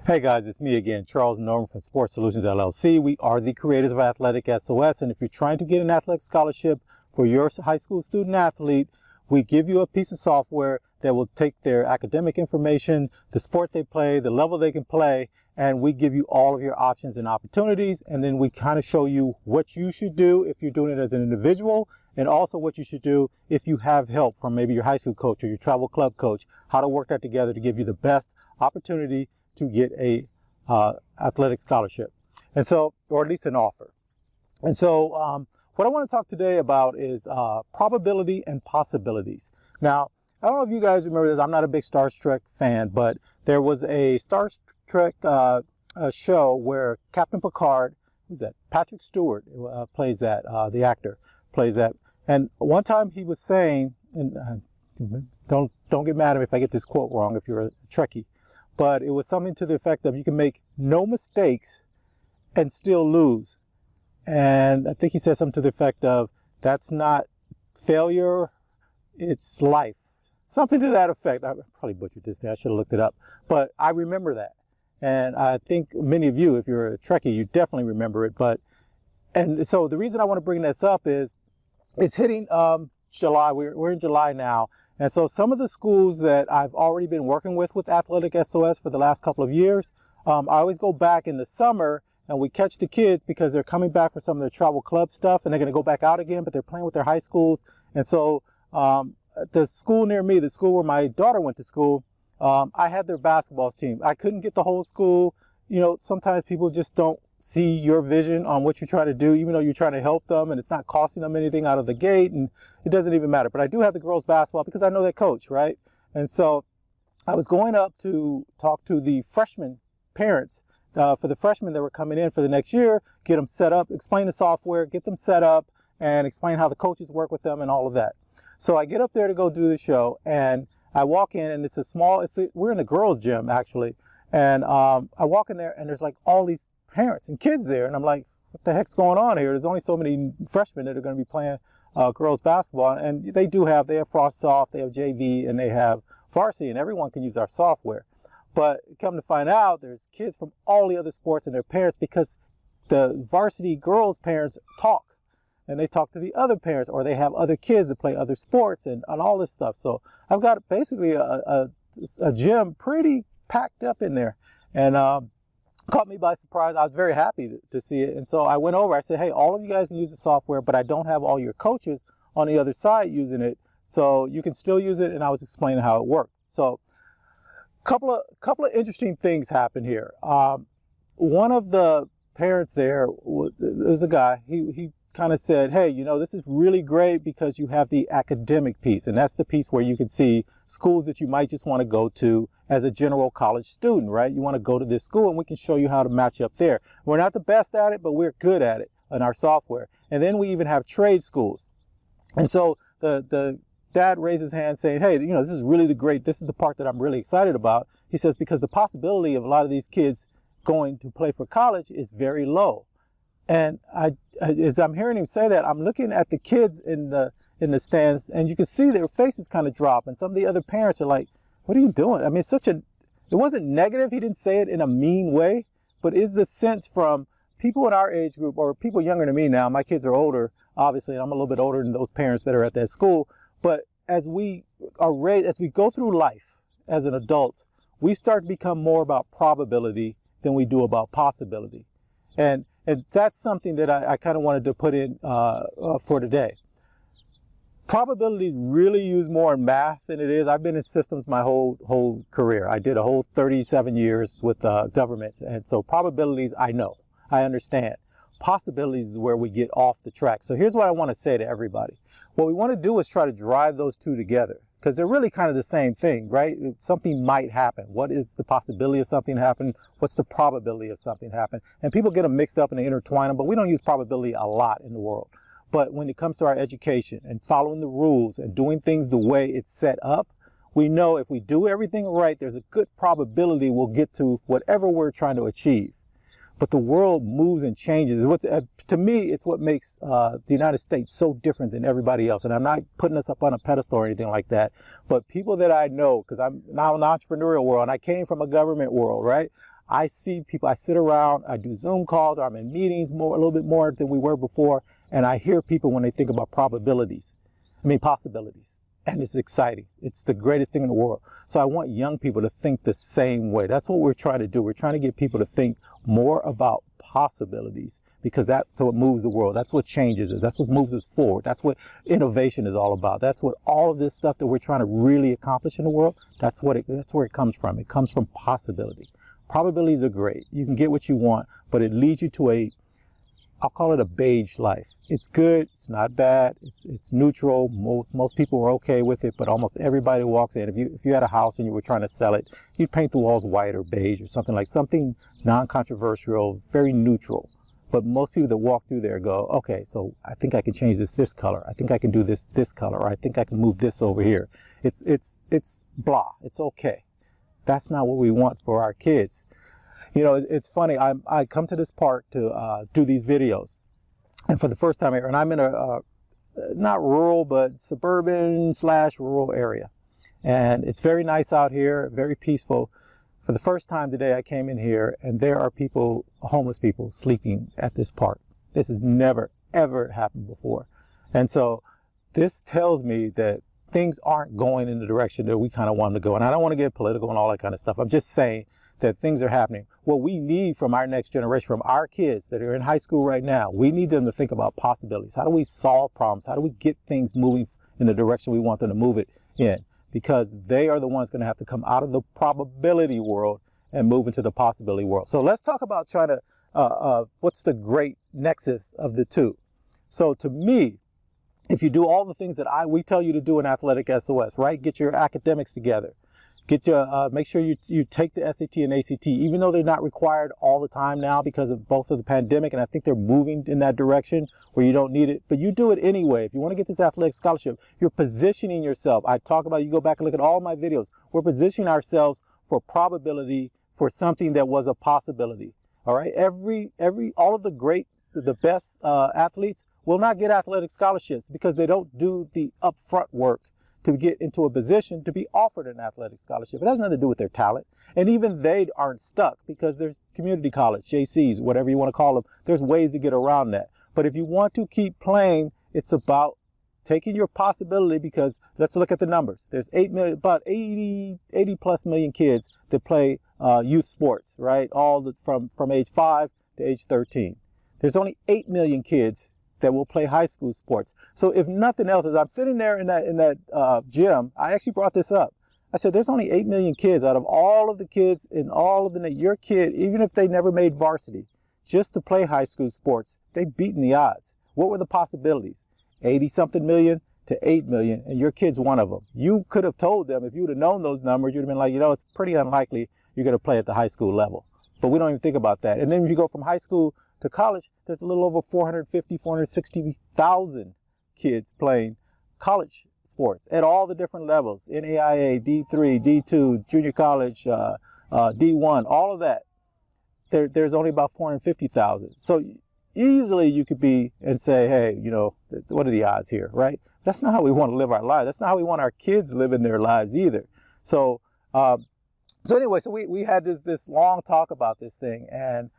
Hey guys, it's me again, Charles Norman from Sports Solutions LLC. We are the creators of AthleticSOS, and if you're trying to get an athletic scholarship for your high school student athlete, we give you a piece of software that will take their academic information, the sport they play, the level they can play, and we give you all of your options and opportunities, and then we kind of show you what you should do if you're doing it as an individual, and also what you should do if you have help from maybe your high school coach or your travel club coach, how to work that together to give you the best opportunity to get a athletic scholarship, and so, or at least an offer. And so what I want to talk today about is probability and possibilities. Now, I don't know if you guys remember this. I'm not a big Star Trek fan, but there was a Star Trek show where Captain Picard, who's that? Patrick Stewart plays that, the actor plays that. And one time he was saying, and don't get mad at me if I get this quote wrong if you're a Trekkie, but it was something to the effect of you can make no mistakes and still lose. And I think he said something to the effect of, that's not failure, it's life. Something to that effect. I probably butchered this thing, I should have looked it up. But I remember that. And I think many of you, if you're a Trekkie, you definitely remember it. And so the reason I want to bring this up is, it's hitting July, we're in July now. And so some of the schools that I've already been working with AthleticSOS for the last couple of years, I always go back in the summer and we catch the kids because they're coming back for some of their travel club stuff and they're going to go back out again, but they're playing with their high schools. And so the school near me, the school where my daughter went to school, I had their basketball team. I couldn't get the whole school. You know, sometimes people just don't see your vision on what you're trying to do, even though you're trying to help them and it's not costing them anything out of the gate, and it doesn't even matter. But I do have the girls basketball because I know that coach, right? And so I was going up to talk to the freshman parents for the freshmen that were coming in for the next year, get them set up, explain the software, get them set up, and explain how the coaches work with them and all of that. So I get up there to go do the show, and I walk in, and it's a small, we're in the girls' gym actually, and I walk in there, and there's like all these parents and kids there, and I'm like, what the heck's going on here? There's only so many freshmen that are going to be playing girls basketball, and they have Frost Soft, they have JV, and they have varsity, and everyone can use our software. But come to find out, there's kids from all the other sports and their parents, because the varsity girls' parents talk, and they talk to the other parents, or they have other kids that play other sports and all this stuff. So I've got basically a gym pretty packed up in there, and caught me by surprise. I was very happy to see it. And so I went over, I said, hey, all of you guys can use the software, but I don't have all your coaches on the other side using it. So you can still use it. And I was explaining how it worked. So couple of interesting things happened here. One of the parents there was a guy, he kind of said, hey, you know, this is really great because you have the academic piece. And that's the piece where you can see schools that you might just want to go to as a general college student, right? You want to go to this school and we can show you how to match up there. We're not the best at it, but we're good at it in our software. And then we even have trade schools. And so the dad raised his hand saying, hey, you know, this is really this is the part that I'm really excited about. He says, because the possibility of a lot of these kids going to play for college is very low. And as I'm hearing him say that, I'm looking at the kids in the stands, and you can see their faces kind of drop. And some of the other parents are like, what are you doing? I mean, it wasn't negative. He didn't say it in a mean way, but is the sense from people in our age group, or people younger than me now, my kids are older, obviously, and I'm a little bit older than those parents that are at that school. But as we are raised, as we go through life as an adult, we start to become more about probability than we do about possibility. And that's something that I kind of wanted to put in for today. Probability really used more in math than it is. I've been in systems my whole career. I did a whole 37 years with government. And so probabilities, I know, I understand. Possibilities is where we get off the track. So here's what I want to say to everybody. What we want to do is try to drive those two together, because they're really kind of the same thing, right? Something might happen. What is the possibility of something happening? What's the probability of something happening? And people get them mixed up and they intertwine them, but we don't use probability a lot in the world. But when it comes to our education and following the rules and doing things the way it's set up, we know if we do everything right, there's a good probability we'll get to whatever we're trying to achieve. But the world moves and changes. To me, it's what makes the United States so different than everybody else. And I'm not putting us up on a pedestal or anything like that. But people that I know, because I'm now in the entrepreneurial world and I came from a government world, right? I see people, I sit around, I do Zoom calls, or I'm in meetings a little bit more than we were before, and I hear people when they think about possibilities. And it's exciting. It's the greatest thing in the world. So I want young people to think the same way. That's what we're trying to do. We're trying to get people to think more about possibilities, because that's what moves the world. That's what changes it. That's what moves us forward. That's what innovation is all about. That's what all of this stuff that we're trying to really accomplish in the world, that's where it comes from. It comes from possibility. Probabilities are great. You can get what you want, but it leads you to I'll call it a beige life. It's good, it's not bad, it's neutral. Most people are okay with it, but almost everybody walks in. If you had a house and you were trying to sell it, you'd paint the walls white or beige or something non-controversial, very neutral. But most people that walk through there go, okay, so I think I can change this color. I think I can do this color, or I think I can move this over here. It's blah, it's okay. That's not what we want for our kids. You know, it's funny, I come to this park to do these videos, and for the first time here, and I'm in a not rural, but suburban/rural area. And it's very nice out here, very peaceful. For the first time today, I came in here, and there are people, homeless people, sleeping at this park. This has never, ever happened before. And so this tells me that things aren't going in the direction that we kind of want them to go. And I don't want to get political and all that kind of stuff. I'm just saying that things are happening. What we need from our next generation, from our kids that are in high school right now, we need them to think about possibilities. How do we solve problems? How do we get things moving in the direction we want them to move it in? Because they are the ones going to have to come out of the probability world and move into the possibility world. So let's talk about trying to, what's the great nexus of the two? So to me, if you do all the things that we tell you to do in AthleticSOS, right? Get your academics together. Make sure you take the SAT and ACT, even though they're not required all the time now because of both of the pandemic, and I think they're moving in that direction where you don't need it, but you do it anyway. If you want to get this athletic scholarship, you're positioning yourself. I talk about, you go back and look at all my videos. We're positioning ourselves for probability, for something that was a possibility. All right, all of the best athletes will not get athletic scholarships because they don't do the upfront work to get into a position to be offered an athletic scholarship. It has nothing to do with their talent. And even they aren't stuck because there's community college, JCs, whatever you want to call them. There's ways to get around that. But if you want to keep playing, it's about taking your possibility, because let's look at the numbers. There's 8 million, about 80 plus million kids that play youth sports, right? From age 5 to age 13. There's only 8 million kids that will play high school sports. So if nothing else, as I'm sitting there in that gym, I actually brought this up. I said, there's only 8 million kids out of all of the kids in all of your kid, even if they never made varsity, just to play high school sports, they've beaten the odds. What were the possibilities? 80 something million to 8 million, and your kid's one of them. You could have told them, if you would have known those numbers, you'd have been like, you know, it's pretty unlikely you're going to play at the high school level. But we don't even think about that. And then if you go from high school to college, there's a little over 460,000 kids playing college sports at all the different levels, NAIA, D3, D2, junior college, D1, all of that. There's only about 450,000. So easily you could be and say, hey, you know, what are the odds here, right? That's not how we want to live our lives. That's not how we want our kids living their lives either. So, anyway, so we had this long talk about this thing, and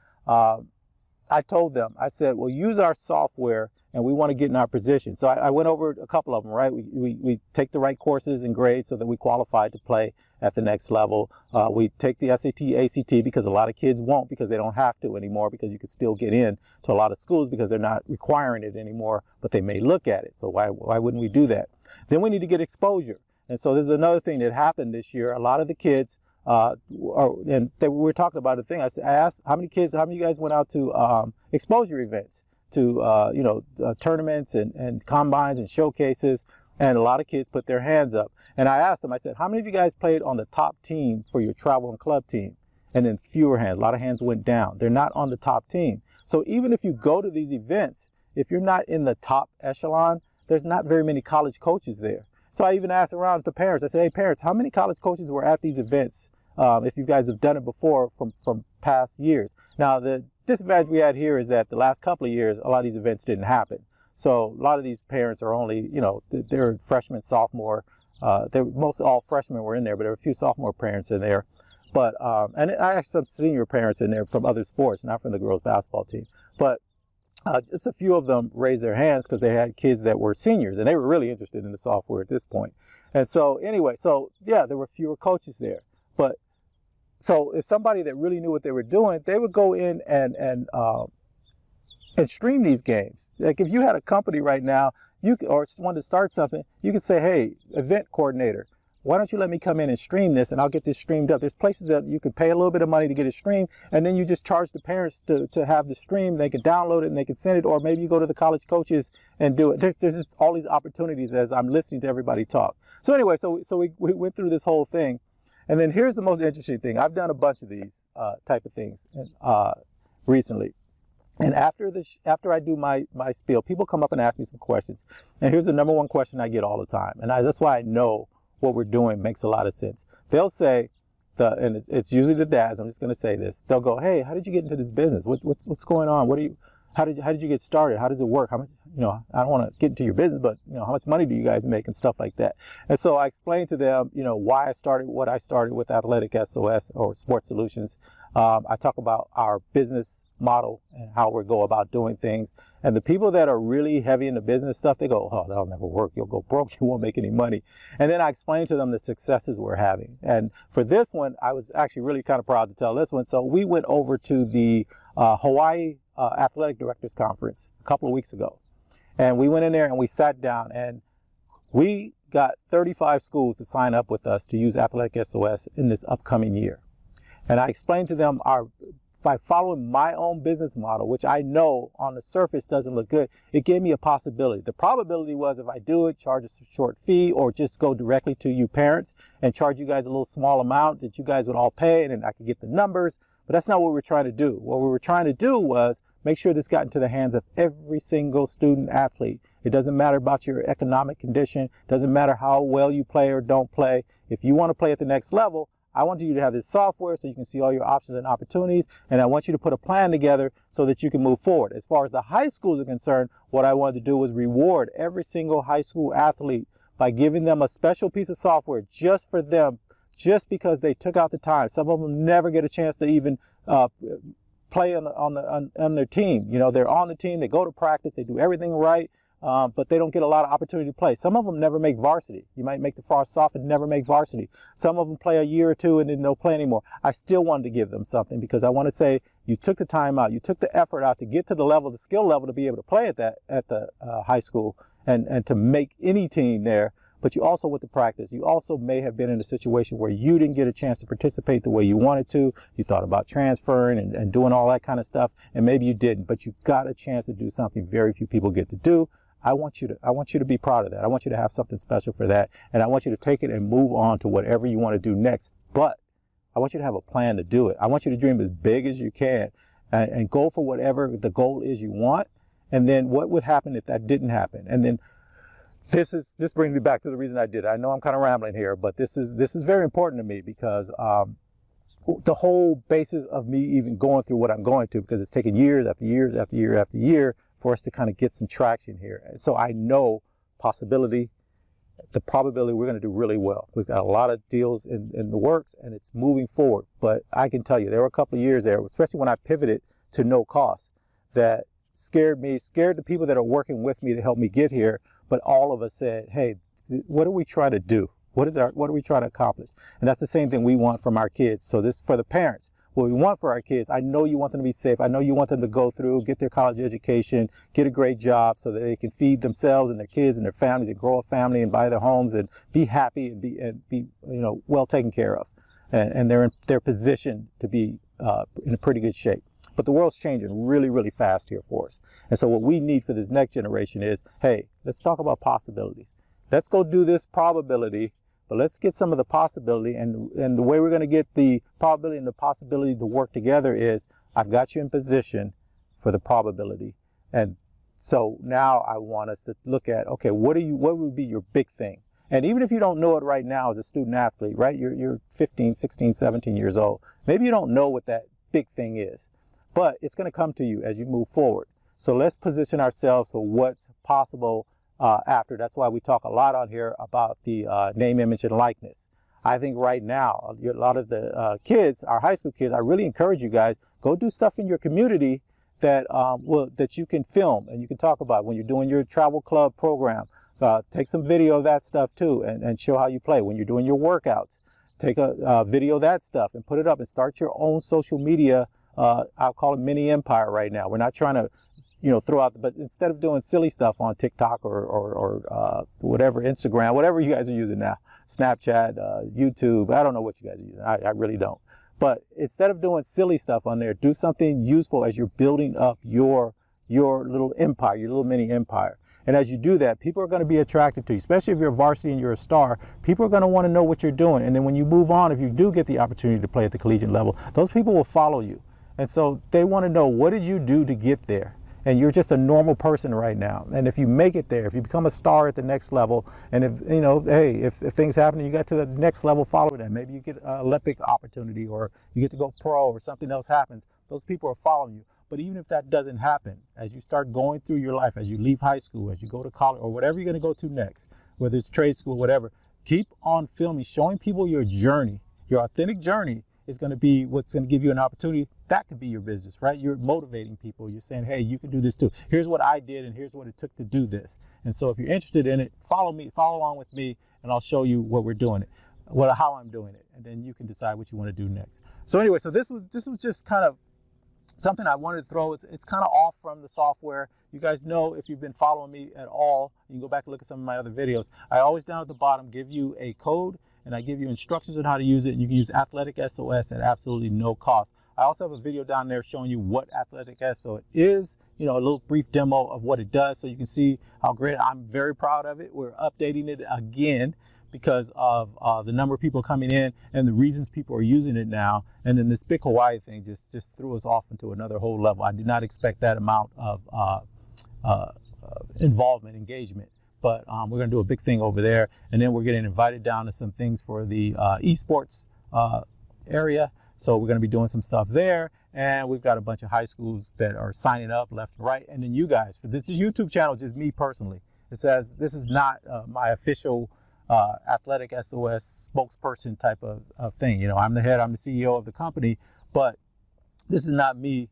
I told them, I said, well, use our software and we want to get in our position. So I went over a couple of them, right? We take the right courses and grades so that we qualify to play at the next level. We take the SAT, ACT, because a lot of kids won't, because they don't have to anymore, because you can still get in to a lot of schools because they're not requiring it anymore, but they may look at it. So why wouldn't we do that? Then we need to get exposure. And so there's another thing that happened this year. A lot of the kids, and we were talking about the thing. I asked, how many of you guys went out to exposure events, to tournaments and combines and showcases? And a lot of kids put their hands up. And I asked them, I said, how many of you guys played on the top team for your travel and club team? And then fewer hands. A lot of hands went down. They're not on the top team. So even if you go to these events, if you're not in the top echelon, there's not very many college coaches there. So I even asked around the parents. I said, hey, parents, how many college coaches were at these events? If you guys have done it before from past years. Now, the disadvantage we had here is that the last couple of years, a lot of these events didn't happen. So a lot of these parents are only, they're freshmen, sophomore. Most all freshmen were in there, but there were a few sophomore parents in there. But, and I asked some senior parents in there from other sports, not from the girls basketball team, but just a few of them raised their hands because they had kids that were seniors and they were really interested in the software at this point. And so anyway, so yeah, there were fewer coaches there. But so if somebody that really knew what they were doing, they would go in and stream these games. Like if you had a company right now, or wanted to start something, you could say, hey, event coordinator, why don't you let me come in and stream this and I'll get this streamed up. There's places that you can pay a little bit of money to get it streamed, and then you just charge the parents to have the stream. They can download it and they can send it, or maybe you go to the college coaches and do it. There's just all these opportunities as I'm listening to everybody talk. So anyway, so we went through this whole thing. And then here's the most interesting thing. I've done a bunch of these type of things recently. And after I do my spiel, people come up and ask me some questions. And here's the number one question I get all the time. And that's why I know what we're doing makes a lot of sense. They'll say, and it's usually the dads, I'm just going to say this. They'll go, hey, how did you get into this business? What's going on? How did you get started? How does it work? How much, I don't want to get into your business, but how much money do you guys make and stuff like that? And so I explained to them, why I started what I started with AthleticSOS or Sports Solutions. I talk about our business model and how we go about doing things. And the people that are really heavy in the business stuff, they go, oh, that'll never work. You'll go broke. You won't make any money. And then I explained to them the successes we're having. And for this one, I was actually really kind of proud to tell this one. So we went over to the Hawaii Athletic Directors Conference a couple of weeks ago. And we went in there and we sat down and we got 35 schools to sign up with us to use AthleticSOS in this upcoming year. And I explained to them by following my own business model, which I know on the surface doesn't look good, it gave me a possibility. The probability was if I do it, charge a short fee, or just go directly to you parents and charge you guys a little small amount that you guys would all pay, and then I could get the numbers. But that's not what we were trying to do. What we were trying to do was make sure this got into the hands of every single student athlete. It doesn't matter about your economic condition. It doesn't matter how well you play or don't play. If you want to play at the next level, I want you to have this software so you can see all your options and opportunities, and I want you to put a plan together so that you can move forward. As far as the high schools are concerned, what I wanted to do was reward every single high school athlete by giving them a special piece of software just for them, just because they took out the time. Some of them never get a chance to even play on their team. They're on the team, they go to practice, they do everything right, but they don't get a lot of opportunity to play. Some of them never make varsity. You might make the soft and never make varsity. Some of them play a year or two and then don't play anymore. I still wanted to give them something because I want to say you took the time out, you took the effort out to get to the level, the skill level to be able to play at the high school and to make any team there. But you also went to practice. You also may have been in a situation where you didn't get a chance to participate the way you wanted to. You thought about transferring and doing all that kind of stuff, and maybe you didn't, but you got a chance to do something very few people get to do. I want you to be proud of that. I want you to have something special for that, and I want you to take it and move on to whatever you want to do next. But I want you to have a plan to do it. I want you to dream as big as you can and go for whatever the goal is you want. And then what would happen if that didn't happen? And then this brings me back to the reason I did it. I know I'm kind of rambling here, but this is very important to me because the whole basis of me even going through what I'm going through, because it's taken years after years after year after year for us to kind of get some traction here. So I know the probability we're going to do really well. We've got a lot of deals in the works and it's moving forward. But I can tell you there were a couple of years there, especially when I pivoted to no cost, that scared the people that are working with me to help me get here. But all of us said, hey, what are we trying to do? What are we trying to accomplish? And that's the same thing we want from our kids. So this for the parents. What we want for our kids, I know you want them to be safe. I know you want them to go through, get their college education, get a great job so that they can feed themselves and their kids and their families and grow a family and buy their homes and be happy and be well taken care of. And they're in their position to be in a pretty good shape. But the world's changing really, really fast here for us. And so what we need for this next generation is, hey, let's talk about possibilities. Let's go do this probability, but let's get some of the possibility. And the way we're going to get the probability and the possibility to work together is I've got you in position for the probability. And so now I want us to look at, okay, what would be your big thing? And even if you don't know it right now as a student athlete, right? You're 15, 16, 17 years old. Maybe you don't know what that big thing is. But it's going to come to you as you move forward. So let's position ourselves for what's possible after. That's why we talk a lot on here about the name, image, and likeness. I think right now, a lot of the kids, our high school kids, I really encourage you guys, go do stuff in your community that that you can film and you can talk about when you're doing your travel club program. Take some video of that stuff too, and show how you play. When you're doing your workouts, take a video of that stuff and put it up and start your own social media. I'll call it mini empire right now. We're not trying to, throw out, but instead of doing silly stuff on TikTok or whatever, Instagram, whatever you guys are using now, Snapchat, YouTube, I don't know what you guys are using. I really don't. But instead of doing silly stuff on there, do something useful as you're building up your little empire, your little mini empire. And as you do that, people are going to be attracted to you, especially if you're a varsity and you're a star. People are going to want to know what you're doing. And then when you move on, if you do get the opportunity to play at the collegiate level, those people will follow you. And so they want to know, what did you do to get there? And you're just a normal person right now. And if you make it there, if you become a star at the next level, and if, hey, if things happen and you got to the next level following that, maybe you get an Olympic opportunity or you get to go pro or something else happens, those people are following you. But even if that doesn't happen, as you start going through your life, as you leave high school, as you go to college or whatever you're going to go to next, whether it's trade school, whatever, keep on filming, showing people your journey. Your authentic journey is going to be what's going to give you an opportunity. That could be your business, right? You're motivating people. You're saying, hey, you can do this too. Here's what I did and here's what it took to do this. And so if you're interested in it, follow along with me, and I'll show you what we're doing it, how I'm doing it. And then you can decide what you want to do next. So anyway, so this was just kind of something I wanted to throw. It's kind of off from the software. You guys know, if you've been following me at all, you can go back and look at some of my other videos. I always down at the bottom give you a code, and I give you instructions on how to use it, and you can use AthleticSOS at absolutely no cost. I also have a video down there showing you what AthleticSOS is, a little brief demo of what it does, so you can see how great. I'm very proud of it. We're updating it again because of the number of people coming in and the reasons people are using it now. And then this big Hawaii thing just threw us off into another whole level. I did not expect that amount of involvement, engagement. But we're going to do a big thing over there. And then we're getting invited down to some things for the esports area. So we're going to be doing some stuff there. And we've got a bunch of high schools that are signing up left and right. And then you guys, for this YouTube channel, just me personally. It says this is not my official AthleticSOS spokesperson type of thing. I'm the head, I'm the CEO of the company, but this is not me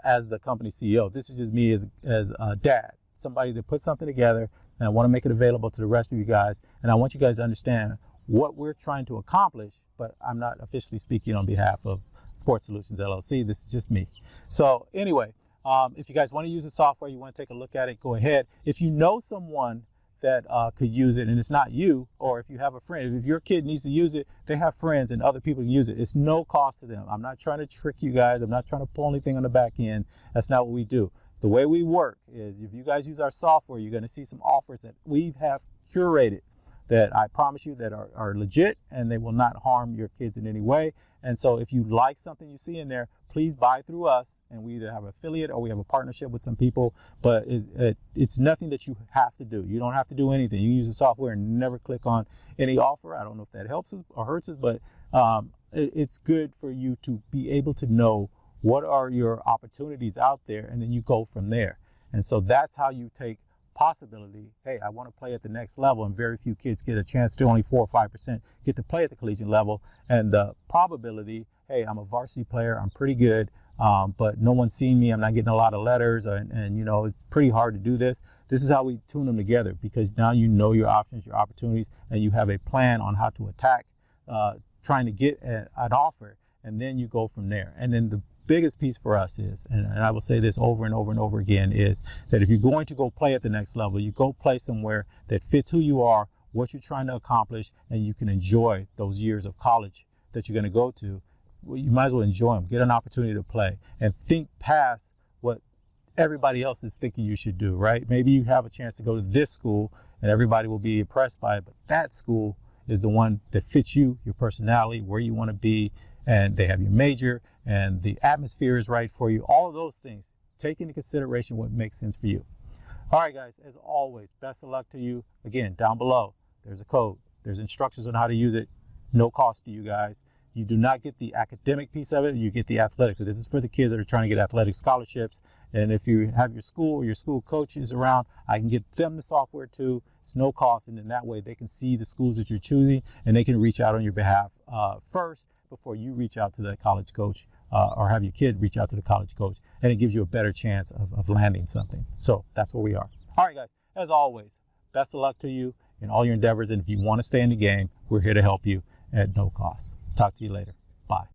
as the company CEO. This is just me as a dad, somebody to put something together, and I want to make it available to the rest of you guys. And I want you guys to understand what we're trying to accomplish, but I'm not officially speaking on behalf of Sports Solutions LLC. This is just me. So anyway, if you guys want to use the software, you want to take a look at it, go ahead. If you know someone that could use it and it's not you, or if you have a friend, if your kid needs to use it, they have friends and other people can use it. It's no cost to them. I'm not trying to trick you guys. I'm not trying to pull anything on the back end. That's not what we do. The way we work is, if you guys use our software, you're going to see some offers that we have curated that I promise you that are legit, and they will not harm your kids in any way. And so if you like something you see in there, please buy through us, and we either have an affiliate or we have a partnership with some people, but it's nothing that you have to do. You don't have to do anything. You use the software and never click on any offer. I don't know if that helps us or hurts us, but it's good for you to be able to know what are your opportunities out there, and then you go from there. And so that's how you take possibility. Hey, I want to play at the next level, and very few kids get a chance to. Only 4 or 5% get to play at the collegiate level. And the probability, hey, I'm a varsity player, I'm pretty good, but no one's seen me, I'm not getting a lot of letters, and it's pretty hard to do this. This is how we tune them together, because now you know your options, your opportunities, and you have a plan on how to attack, trying to get an offer, and then you go from there. And then the biggest piece for us is, and I will say this over and over and over again, is that if you're going to go play at the next level, you go play somewhere that fits who you are, what you're trying to accomplish, and you can enjoy those years of college that you're going to go to. Well, you might as well enjoy them. Get an opportunity to play and think past what everybody else is thinking you should do, right? Maybe you have a chance to go to this school and everybody will be impressed by it, but that school is the one that fits you, your personality, where you want to be, and they have your major, and the atmosphere is right for you. All of those things, take into consideration what makes sense for you. All right, guys, as always, best of luck to you. Again, down below, there's a code. There's instructions on how to use it. No cost to you guys. You do not get the academic piece of it, you get the athletics. So this is for the kids that are trying to get athletic scholarships. And if you have your school or your school coaches around, I can get them the software too, It's no cost, and in that way they can see the schools that you're choosing, and they can reach out on your behalf first before you reach out to the college coach or have your kid reach out to the college coach, and it gives you a better chance of landing something. So that's where we are. All right, guys, as always, best of luck to you in all your endeavors, and if you want to stay in the game, we're here to help you at no cost. Talk to you later.